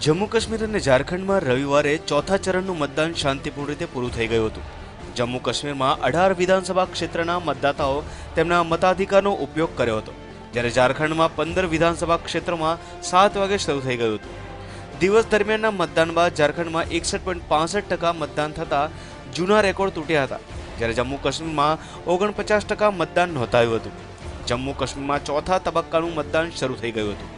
જમ્મુ કાશ્મીર અને ઝારખંડમાં રવિવારે ચોથા ચરણનું મતદાન શાંતિપૂર્ણ રીતે પૂરું થઈ ગયું હતું। જમ્મુ કાશ્મીરમાં 18 વિધાનસભા ક્ષેત્રના મતદાતાઓ તેમના મતાધિકારનો ઉપયોગ કર્યો હતો, જ્યારે ઝારખંડમાં 15 વિધાનસભા ક્ષેત્રોમાં 7 વાગે શરૂ થઈ ગયું હતું। દિવસ દરમિયાનના મતદાન બાદ ઝારખંડમાં 61.65% મતદાન થતાં જૂના રેકોર્ડ તૂટ્યા હતા, જ્યારે જમ્મુ કાશ્મીરમાં 49% મતદાન નોંધાયું હતું। જમ્મુ કાશ્મીરમાં ચોથા તબક્કાનું મતદાન શરૂ થઈ ગયું હતું।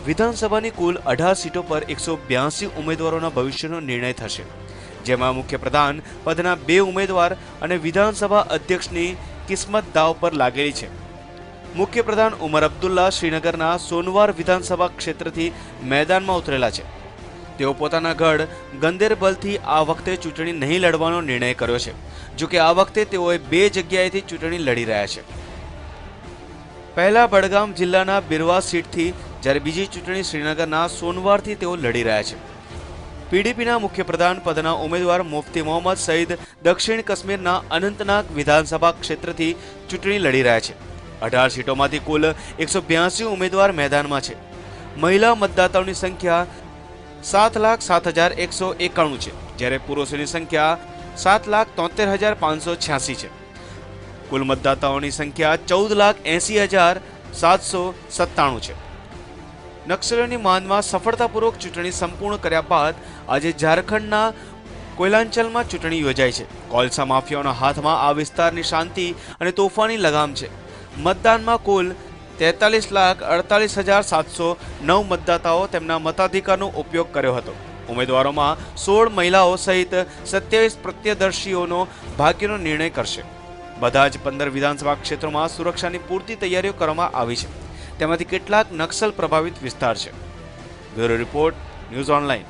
વિધાનસભાની કુલ 18 સીટો પર 182 ઉમેદવારોના ભવિષ્યનો નિર્ણય થશે, જેમાં મુખ્યપ્રધાન પદના 2 ઉમેદવાર અને વિધાનસભા અધ્યક્ષની કિસ્મત દાવ પર લાગેલી છે। મુખ્યપ્રધાન ઉમર અબ્દુલ્લા શ્રીનગરના સોનવાર વિધાનસભા ક્ષેત્રથી મેદાનમાં ઉતરેલા છે। તેઓ પોતાના ગઢ ગંદેરબલથી આ વખતે ચૂંટણી નહીં લડવાનો નિર્ણય કર્યો છે, જો કે આ વખતે તેઓએ 2 જગ્યાએથી ચૂંટણી લડી રહ્યા છે। પહેલા બડગામ જિલ્લાના બિરવા સીટથી, જ્યારે બીજી ચૂંટણી શ્રીનગરના સોનવારથી તેઓ લડી રહ્યા છે। પીડીપીના મુખ્યપ્રધાન પદના ઉમેદવાર મુફ્તી મોહમ્મદ સઈદ દક્ષિણ કાશ્મીરના અનંતનાગ વિધાનસભા ક્ષેત્રથી ચૂંટણી લડી રહ્યા છે। 18 સીટોમાંથી કુલ 182 ઉમેદવાર મેદાનમાં છે। મહિલા મતદાતાઓની સંખ્યા 7,07,191 છે, જ્યારે પુરુષોની સંખ્યા 7,73,586 છે। કુલ મતદાતાઓની સંખ્યા 14,80,797 છે। નક્સલીઓની માંદમાં સફળતાપૂર્વક ચૂંટણી સંપૂર્ણ કર્યા બાદ આજે ઝારખંડના કોયલાંચલમાં ચૂંટણી યોજાઈ છે। કોલસા માફિયાઓના હાથમાં આ વિસ્તારની શાંતિ અને તોફાની લગામ છે। મતદાનમાં કુલ 43,48,709 મતદાતાઓ તેમના મતાધિકારનો ઉપયોગ કર્યો હતો। ઉમેદવારોમાં 16 મહિલાઓ સહિત 27 પ્રત્યદર્શીઓનો ભાગ્યનો નિર્ણય કરશે। બધા જ 15 વિધાનસભા ક્ષેત્રોમાં સુરક્ષાની પૂરતી તૈયારીઓ કરવામાં આવી છે, તેમાંથી કેટલાક નક્સલ પ્રભાવિત વિસ્તાર છે। Bureau report, news online.